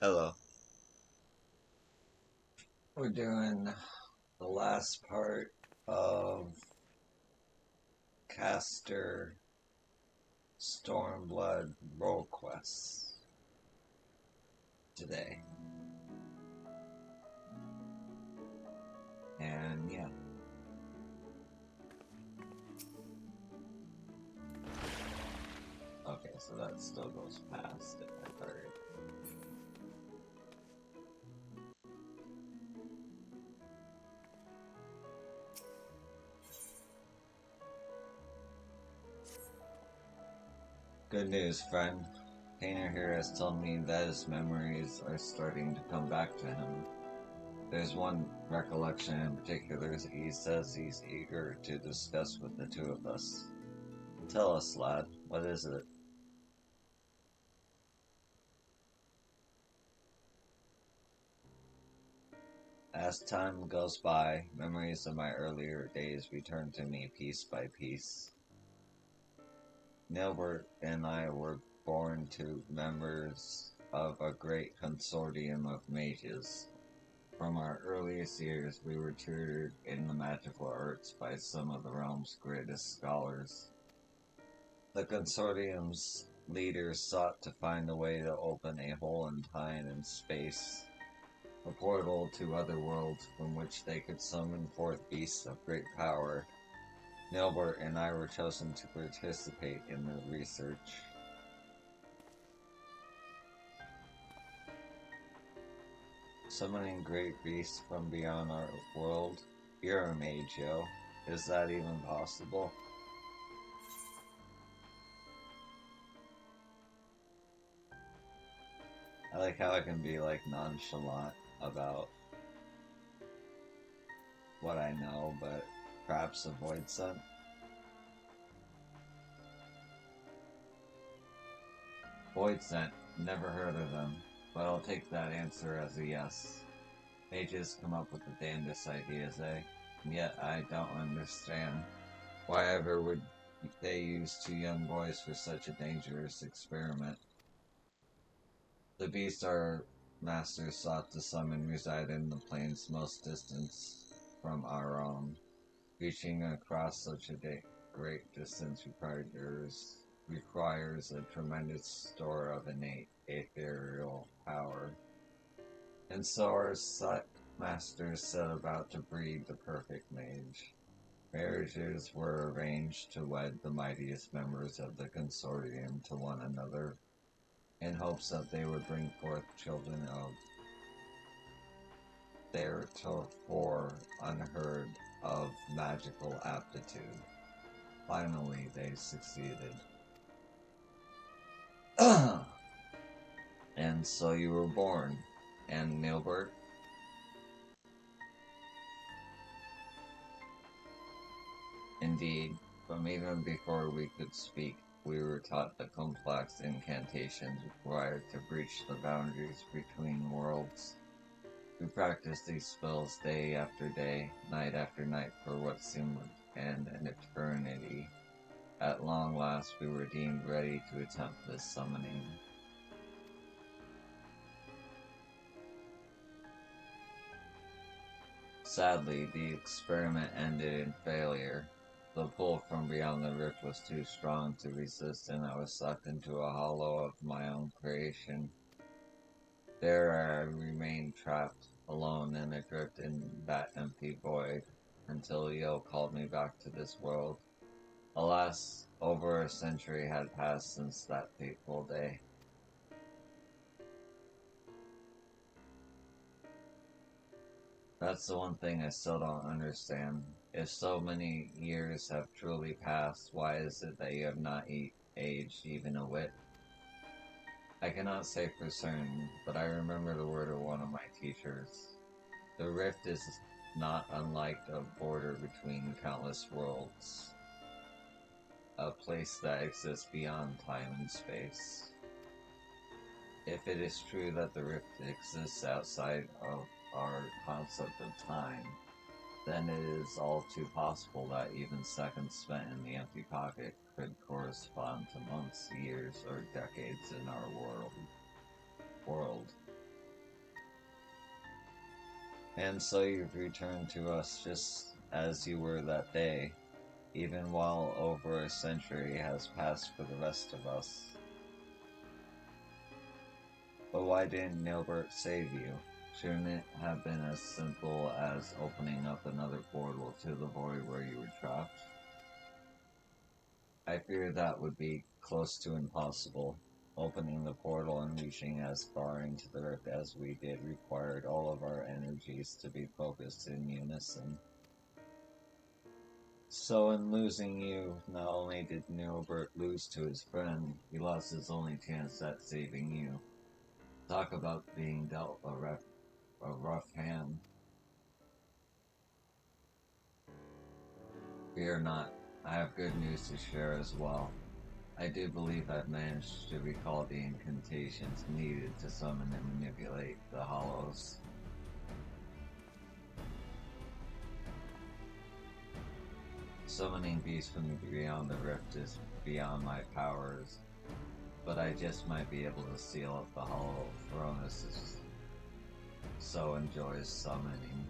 Hello. We're doing the last part of Caster Stormblood role quests today. And yeah. Okay, so that still goes past if I heard. Good news, friend. Painter here has told me that his memories are starting to come back to him. There's one recollection in particular that he says he's eager to discuss with the two of us. Tell us, lad, what is it? As time goes by, memories of my earlier days return to me piece by piece. Nilbert and I were born to members of a great consortium of mages. From our earliest years, we were tutored in the magical arts by some of the realm's greatest scholars. The consortium's leaders sought to find a way to open a hole in time and space, a portal to other worlds from which they could summon forth beasts of great power. Nilbert and I were chosen to participate in the research. Summoning great beasts from beyond our world? You're a mage, yo. Is that even possible? I like how I can be like nonchalant about what I know, but perhaps avoid some. Void Scent, never heard of them, but I'll take that answer as a yes. Mages come up with the damnedest ideas, eh? And yet I don't understand. Why ever would they use two young boys for such a dangerous experiment? The beast our masters sought to summon reside in the plains most distant from our own. Reaching across such a great distance requires a tremendous store of innate ethereal power. And so our masters set about to breed the perfect mage. Marriages were arranged to wed the mightiest members of the consortium to one another, in hopes that they would bring forth children of theretofore unheard of magical aptitude. Finally, they succeeded. And so you were born. And Nilbert? Indeed, from even before we could speak, we were taught the complex incantations required to breach the boundaries between worlds. We practiced these spells day after day, night after night for what seemed an eternity. At long last, we were deemed ready to attempt this summoning. Sadly, the experiment ended in failure. The pull from beyond the rift was too strong to resist, and I was sucked into a hollow of my own creation. There I remained trapped, alone and adrift in that empty void, until Yo called me back to this world. Alas, over a century had passed since that fateful day. That's the one thing I still don't understand. If so many years have truly passed, why is it that you have not aged even a whit? I cannot say for certain, but I remember the word of one of my teachers. The rift is not unlike a border between countless worlds, a place that exists beyond time and space. If it is true that the rift exists outside of our concept of time, then it is all too possible that even seconds spent in the empty pocket could correspond to months, years, or decades in our world. And so you've returned to us just as you were that day, even while over a century has passed for the rest of us. But why didn't Nilbert save you? Shouldn't it have been as simple as opening up another portal to the void where you were trapped? I fear that would be close to impossible. Opening the portal and reaching as far into the earth as we did required all of our energies to be focused in unison. So in losing you, not only did Nilbert lose to his friend, he lost his only chance at saving you. Talk about being dealt a rough hand. Fear not, I have good news to share as well. I do believe I've managed to recall the incantations needed to summon and manipulate the hollows. Summoning beasts from beyond the rift is beyond my powers, but I just might be able to seal up the hollow Cronus so enjoys summoning.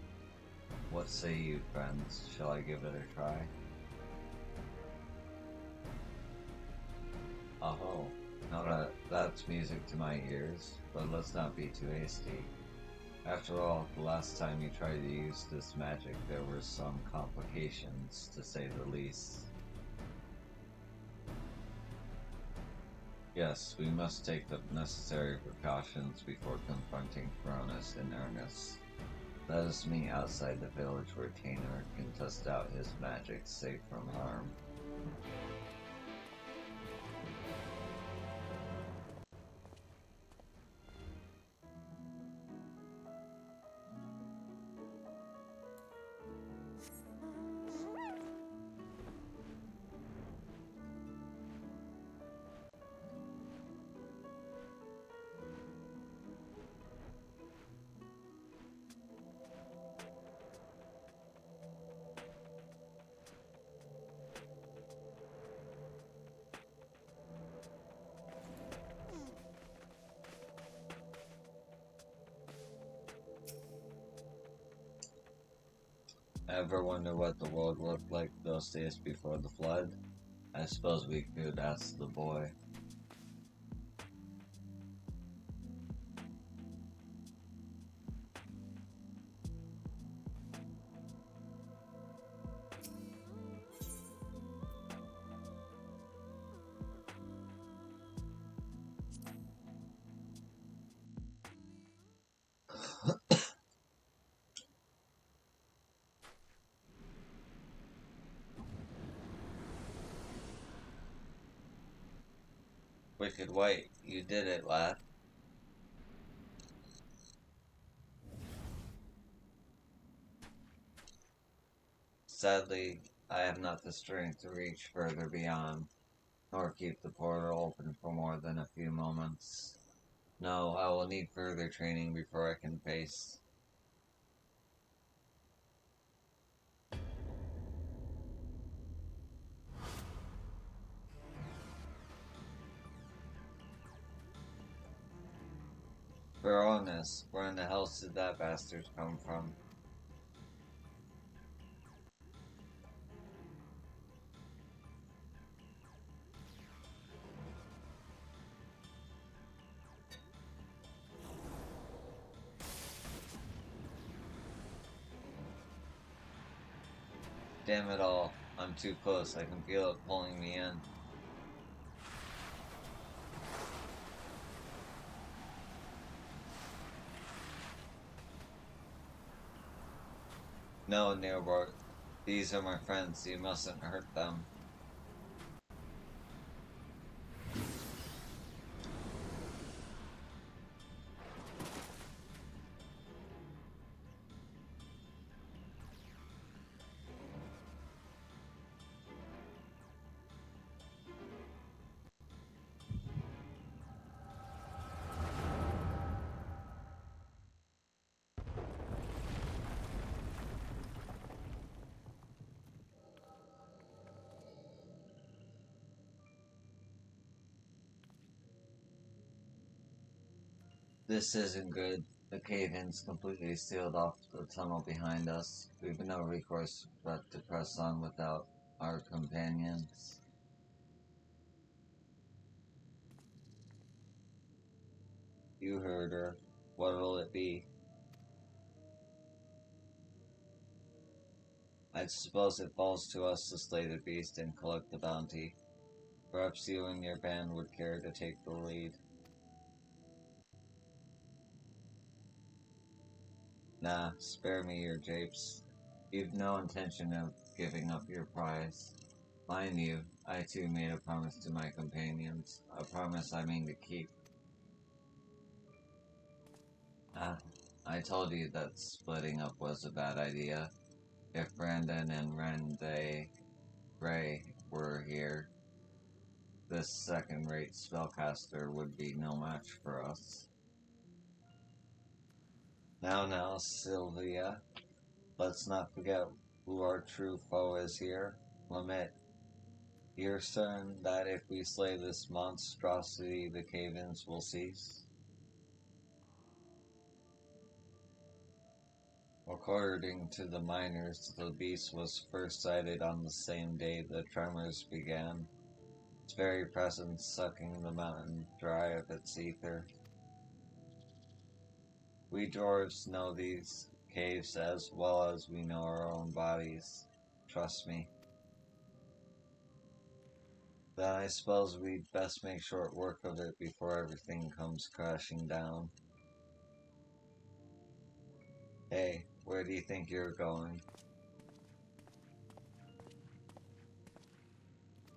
What say you, friends? Shall I give it a try? Oh, now that's music to my ears, but let's not be too hasty. After all, the last time you tried to use this magic, there were some complications, to say the least. Yes, we must take the necessary precautions before confronting Cronus in earnest. Let us meet outside the village where Tainer can test out his magic safe from harm. Ever wonder what the world looked like those days before the flood? I suppose we could ask the boy. Wicked White, you did it, lad. Sadly, I have not the strength to reach further beyond, nor keep the portal open for more than a few moments. No, I will need further training before I can face. Baroness, where in the hell did that bastard come from? Damn it all, I'm too close, I can feel it pulling me in. No, Neobart, these are my friends, you mustn't hurt them. This isn't good. The cave-in's completely sealed off the tunnel behind us. We've no recourse but to press on without our companions. You heard her. What'll it be? I suppose it falls to us to slay the beast and collect the bounty. Perhaps you and your band would care to take the lead. Nah, spare me your japes. You've no intention of giving up your prize. Mind you, I too made a promise to my companions, a promise I mean to keep. Ah, I told you that splitting up was a bad idea. If Brandon and Rende Ray were here, this second-rate spellcaster would be no match for us. Now, Sylvia, let's not forget who our true foe is here. Lamit, you're certain that if we slay this monstrosity, the cave-ins will cease? According to the miners, the beast was first sighted on the same day the tremors began, its very presence sucking the mountain dry of its ether. We dwarves know these caves as well as we know our own bodies. Trust me. Then I suppose we'd best make short work of it before everything comes crashing down. Hey, where do you think you're going?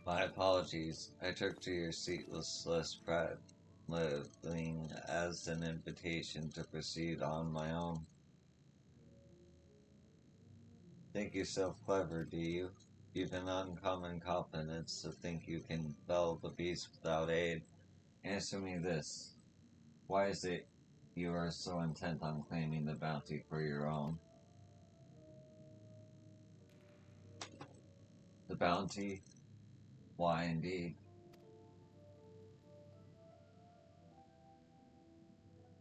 My apologies. I took to your seatless living as an invitation to proceed on my own. Think yourself clever, do you? You've an uncommon confidence to think you can fell the beast without aid. Answer me this. Why is it you are so intent on claiming the bounty for your own? The bounty? Why indeed?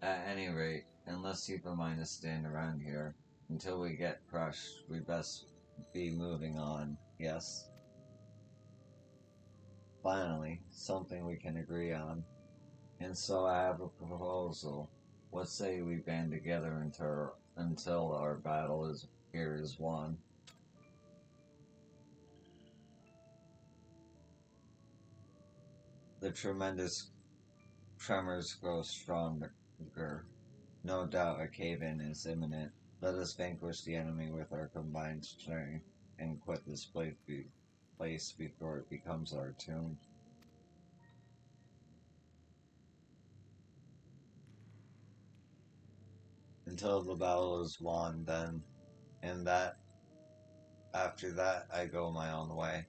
At any rate, unless you've a mind to stand around here, until we get crushed, we best be moving on, yes? Finally, something we can agree on. And so I have a proposal. What say we band together until our battle is won? The tremendous tremors grow stronger. No doubt a cave-in is imminent. Let us vanquish the enemy with our combined strength and quit this place before it becomes our tomb. Until the battle is won, then, and that after that I go my own way.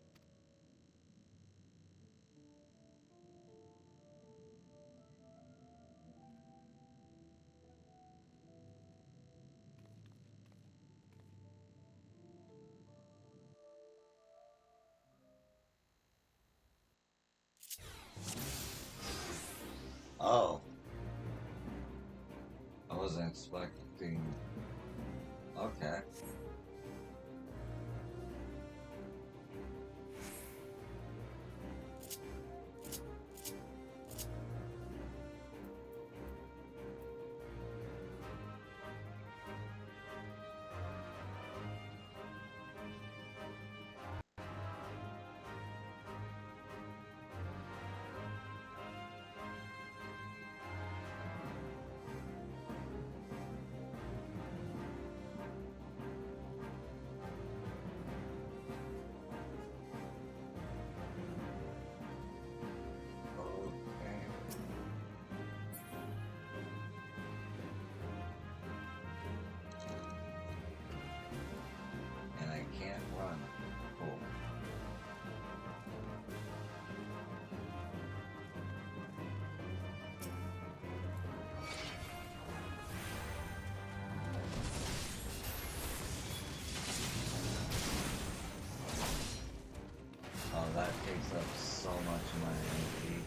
Oh, I wasn't expecting. Okay. Okay. And I can't run. Cool. Oh, that takes up so much of my energy.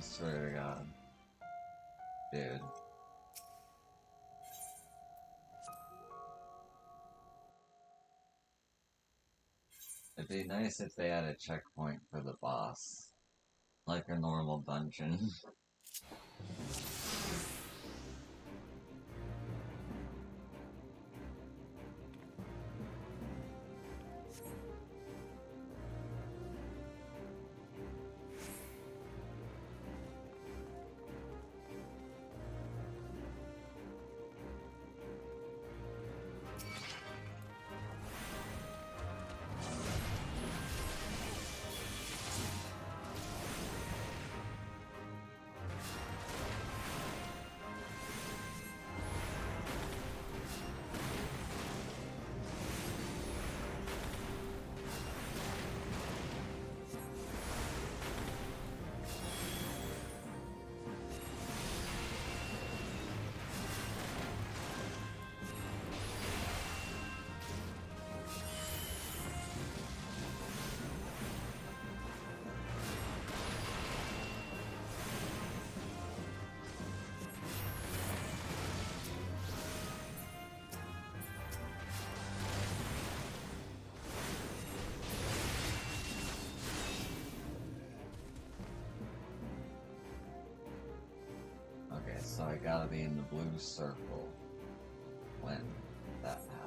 swear to God. Dude. It'd be nice if they had a checkpoint for the boss. Like a normal dungeon. Okay, so I gotta be in the blue circle when that happens.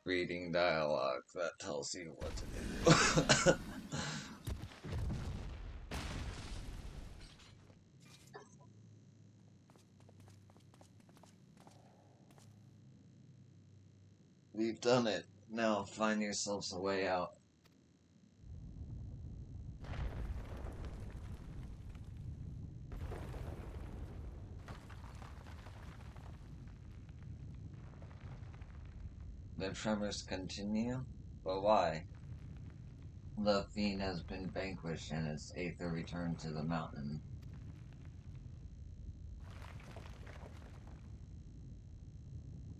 reading dialogue that tells you what to do. We've done it. Now find yourselves a way out. The tremors continue? But why? The fiend has been vanquished and its aether returned to the mountain.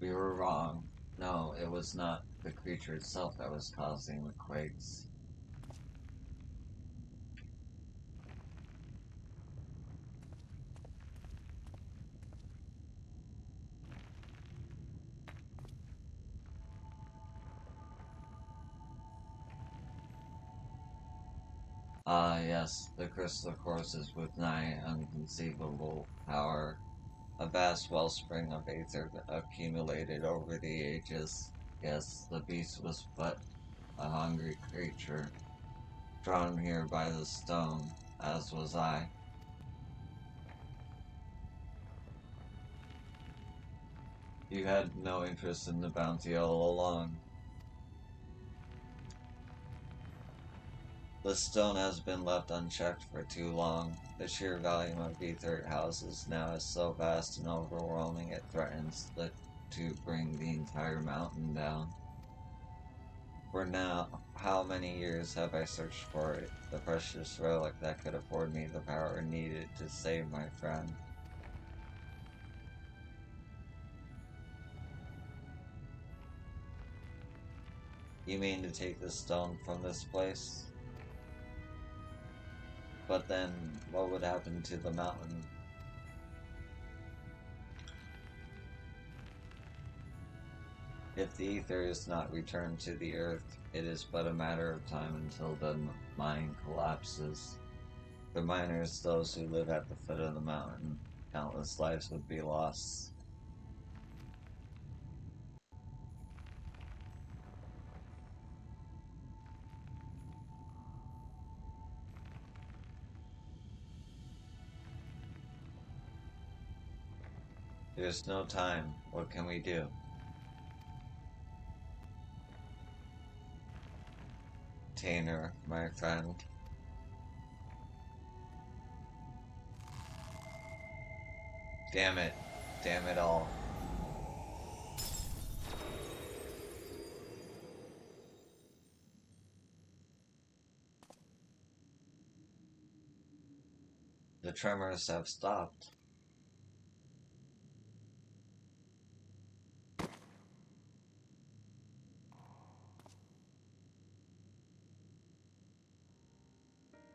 We were wrong. No, it was not the creature itself that was causing the quakes. Ah, yes, the crystal courses with nigh unconceivable power, a vast wellspring of aether accumulated over the ages. Yes, the beast was but a hungry creature, drawn here by the stone, as was I. You had no interest in the bounty all along. The stone has been left unchecked for too long. The sheer volume of ether it houses now is so vast and overwhelming it threatens to bring the entire mountain down. For now, how many years have I searched for it, the precious relic that could afford me the power needed to save my friend? You mean to take the stone from this place? But then, what would happen to the mountain? If the ether is not returned to the earth, it is but a matter of time until the mine collapses. The miners, those who live at the foot of the mountain, countless lives would be lost. There's no time. What can we do? Tainer, my friend. Damn it. Damn it all. The tremors have stopped.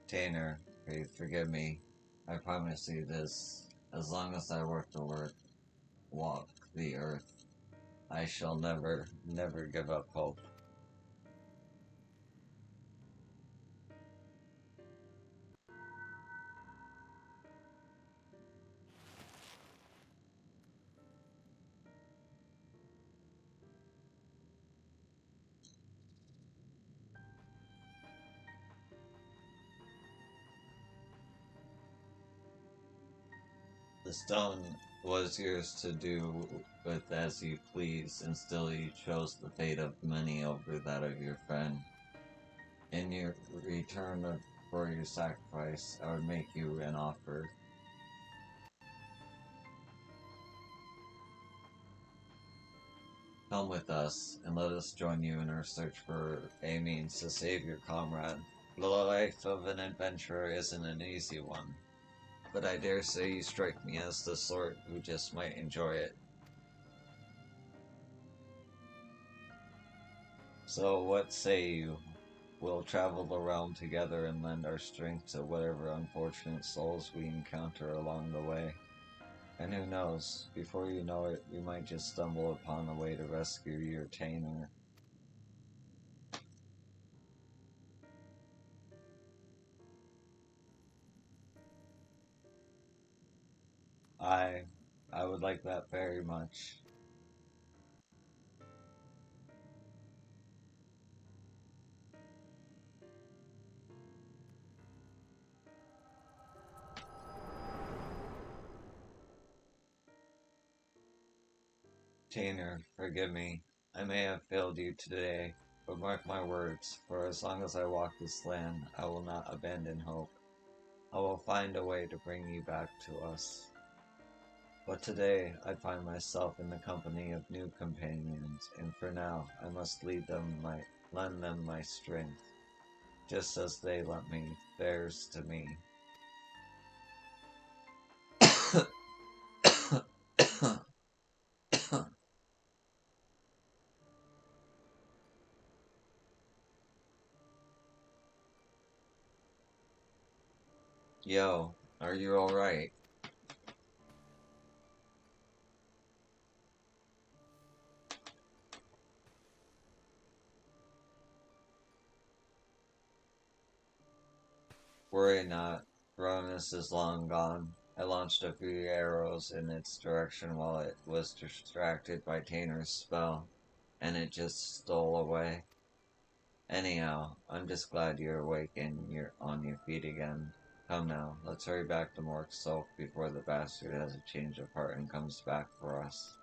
Tainer, please forgive me. I promise you this. As long as I walk the earth, I shall never, never give up hope. The stone was yours to do with as you pleased, and still you chose the fate of many over that of your friend. In your for your sacrifice, I would make you an offer. Come with us, and let us join you in our search for a means to save your comrade. The life of an adventurer isn't an easy one, but I dare say you strike me as the sort who just might enjoy it. So what say you? We'll travel the realm together and lend our strength to whatever unfortunate souls we encounter along the way. And who knows, before you know it, we might just stumble upon a way to rescue your tamer. I I would like that very much. Tanner, forgive me. I may have failed you today, but mark my words, for as long as I walk this land, I will not abandon hope. I will find a way to bring you back to us. But today, I find myself in the company of new companions, and for now, I must lend them my strength, just as they lent me theirs to me. Yo, are you alright? Worry not, Ronus is long gone. I launched a few arrows in its direction while it was distracted by Tanner's spell, and it just stole away. Anyhow, I'm just glad you're awake and you're on your feet again. Come now, let's hurry back to Mork's Sulk before the bastard has a change of heart and comes back for us.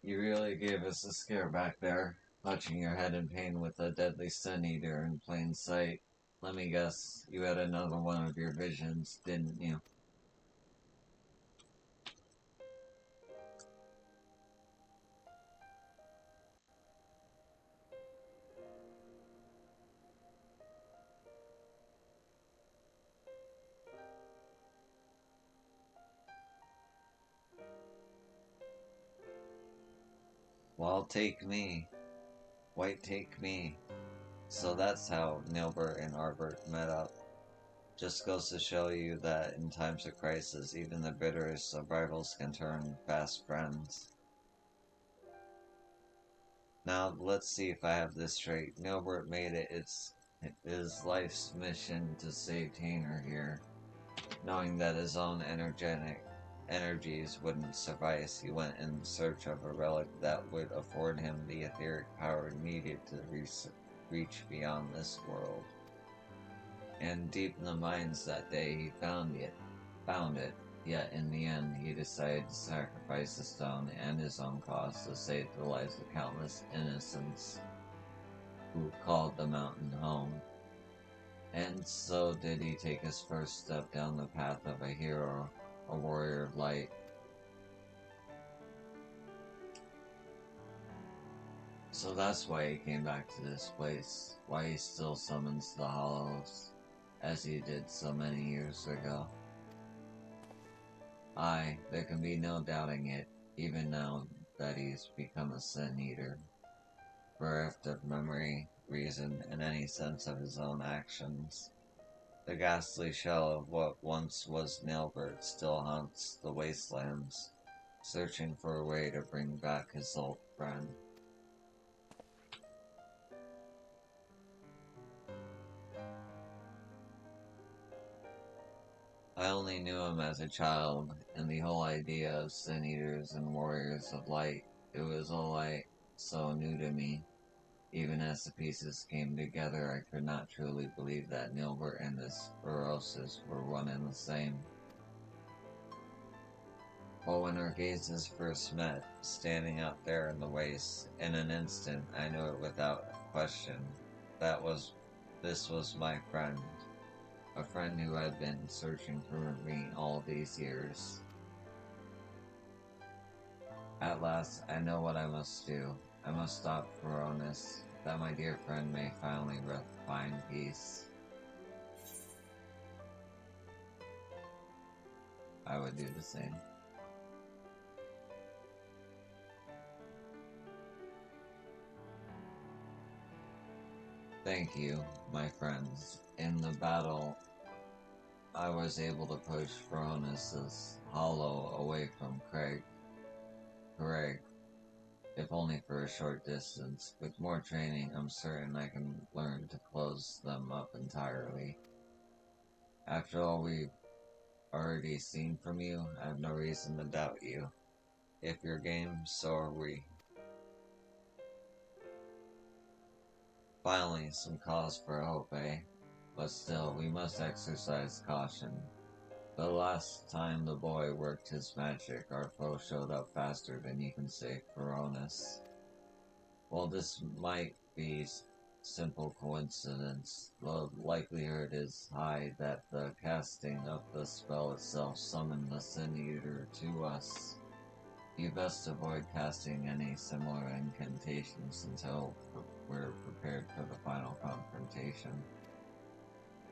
You really gave us a scare back there, clutching your head in pain with a deadly sun eater in plain sight. Let me guess, you had another one of your visions, didn't you? Well, take me. White, take me. So that's how Nilbert and Arbert met up. Just goes to show you that in times of crisis, even the bitterest of rivals can turn fast friends. Now, let's see if I have this straight. Nilbert made it his life's mission to save Tanner here. Knowing that his own energies wouldn't suffice, he went in search of a relic that would afford him the etheric power needed to reach beyond this world. And deep in the mines that day, he found it. Yet in the end, he decided to sacrifice the stone and his own cost to save the lives of countless innocents who called the mountain home. And so did he take his first step down the path of a hero, a warrior of light. So that's why he came back to this place, why he still summons the Hollows, as he did so many years ago. Aye, there can be no doubting it, even now that he's become a Sin Eater, bereft of memory, reason, and any sense of his own actions. The ghastly shell of what once was Nailbert still haunts the wastelands, searching for a way to bring back his old friend. I only knew him as a child, and the whole idea of Sin Eaters and Warriors of Light, it was all so new to me. Even as the pieces came together, I could not truly believe that Nilbert and this Erosis were one and the same. But when our gazes first met, standing out there in the waste, in an instant I knew it without question. This was my friend. A friend who had been searching for me all these years. At last, I know what I must do. I must stop Veronis, that my dear friend may finally find peace. I would do the same. Thank you, my friends. In the battle, I was able to push Veronis' hollow away from Craig, if only for a short distance. With more training, I'm certain I can learn to close them up entirely. After all we've already seen from you, I have no reason to doubt you. If you're game, so are we. Finally, some cause for hope, eh? But still, we must exercise caution. The last time the boy worked his magic, our foe showed up faster than you can save Veronis. While this might be simple coincidence, the likelihood is high that the casting of the spell itself summoned the Sin Eater to us. You best avoid casting any similar incantations until we're prepared for the final confrontation.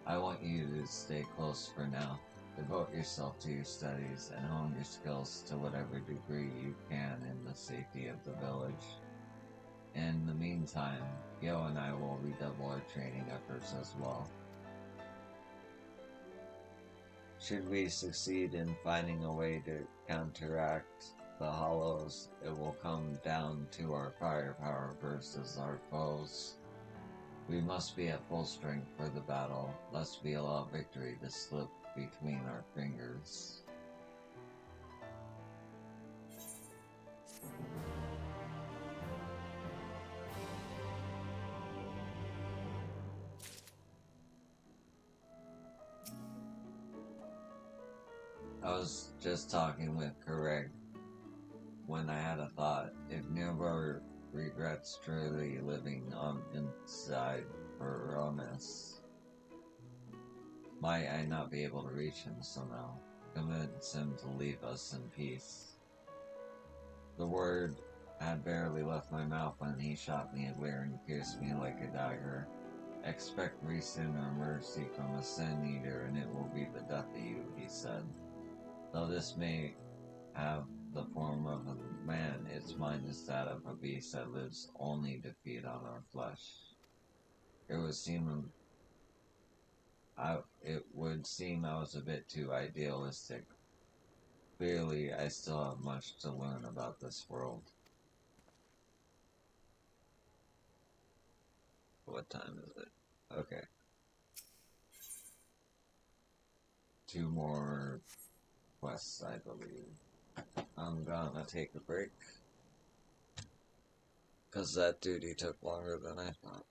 I want you to stay close for now. Devote yourself to your studies and hone your skills to whatever degree you can in the safety of the village. In the meantime, Gil and I will redouble our training efforts as well. Should we succeed in finding a way to counteract the hollows, it will come down to our firepower versus our foes. We must be at full strength for the battle, lest we allow victory to slip between our fingers. I was just talking with Correg when I had a thought. If Nero regrets truly living on inside Veronis, might I not be able to reach him somehow? Convince him to leave us in peace. The word had barely left my mouth when he shot me a glare and pierced me like a dagger. Expect reason or mercy from a Sin Eater, and it will be the death of you, he said. Though this may have the form of a man, its mind is that of a beast that lives only to feed on our flesh. It would seem I was a bit too idealistic. Clearly, I still have much to learn about this world. What time is it? Okay. 2 more quests, I believe. I'm gonna take a break, because that duty took longer than I thought.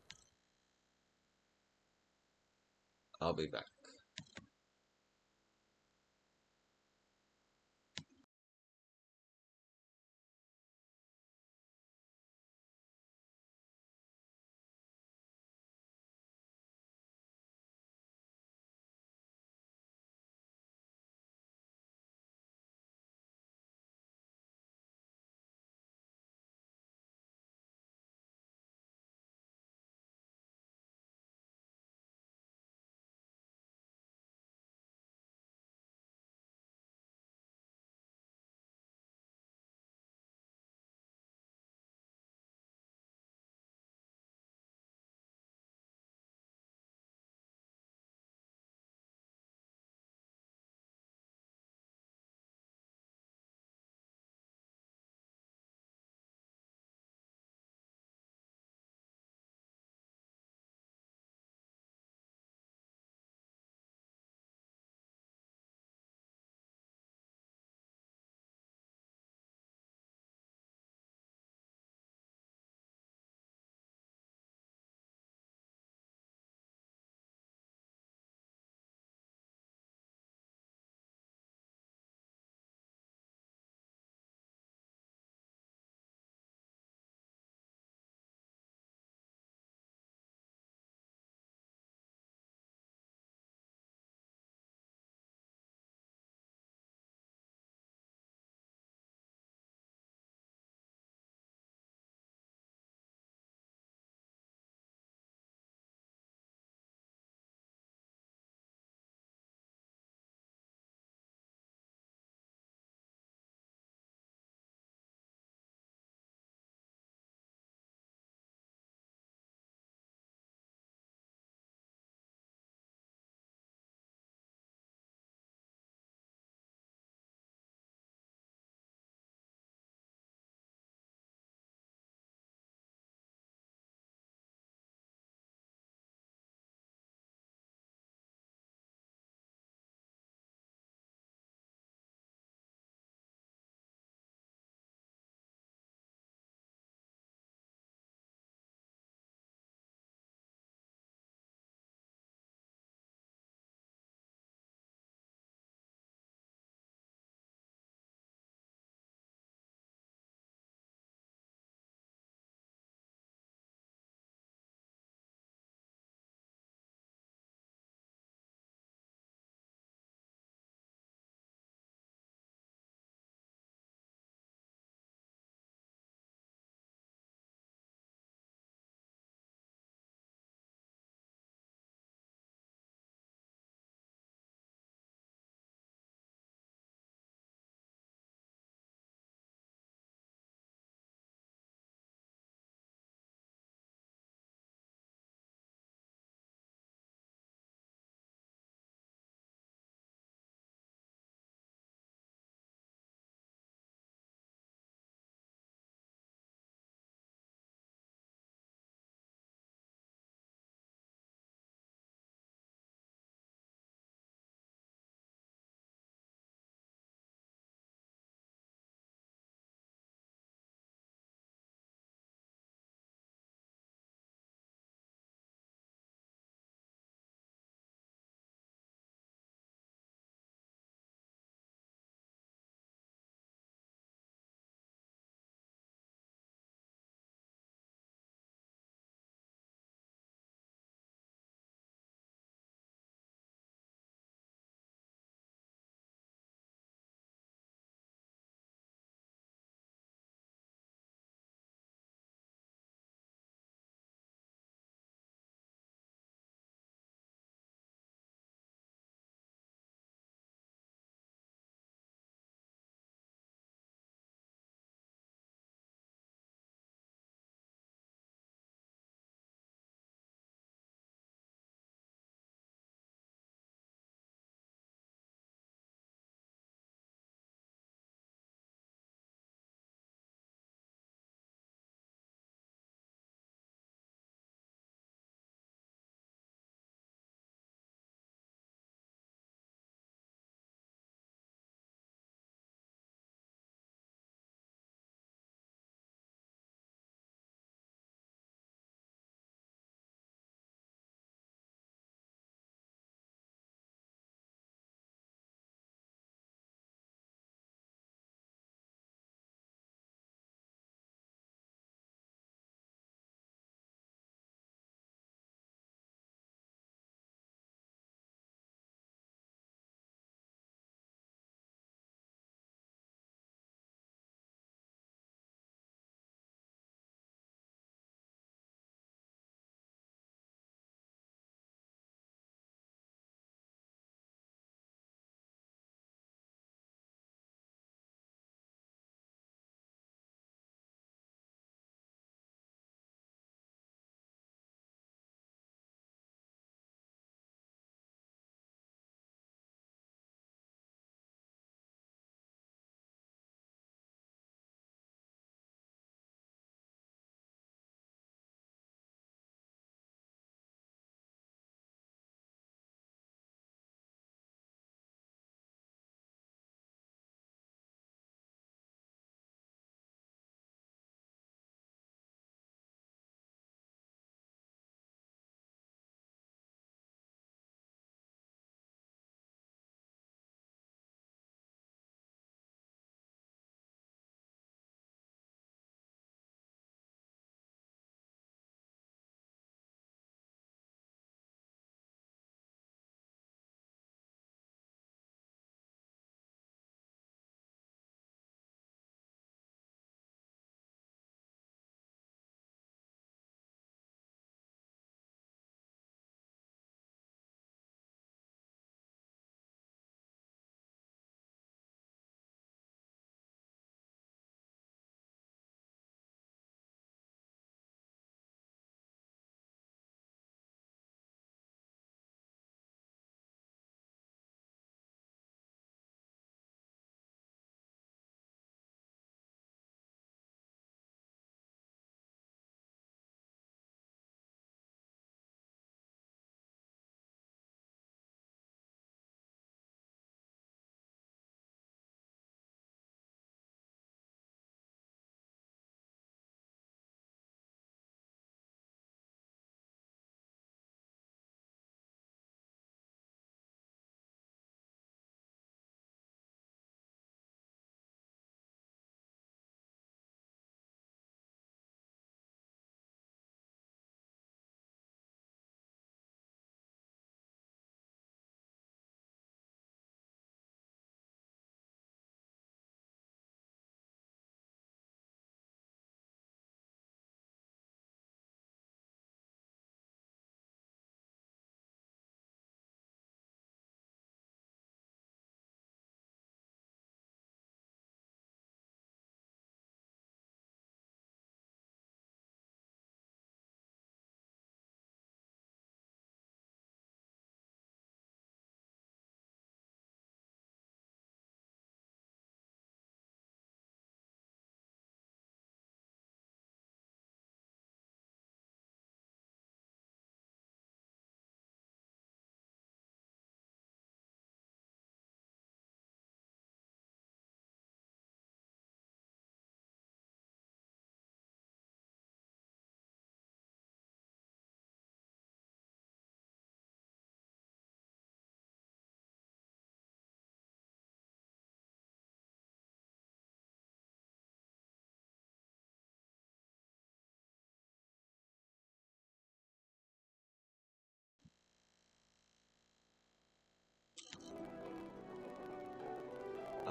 I'll be back.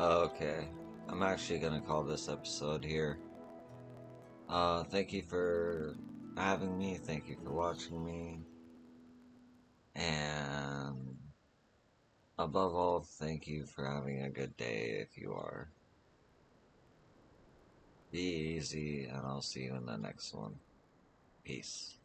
Okay. I'm actually gonna call this episode here. Thank you for having me. Thank you for watching me. And above all, thank you for having a good day if you are. Be easy, and I'll see you in the next one. Peace.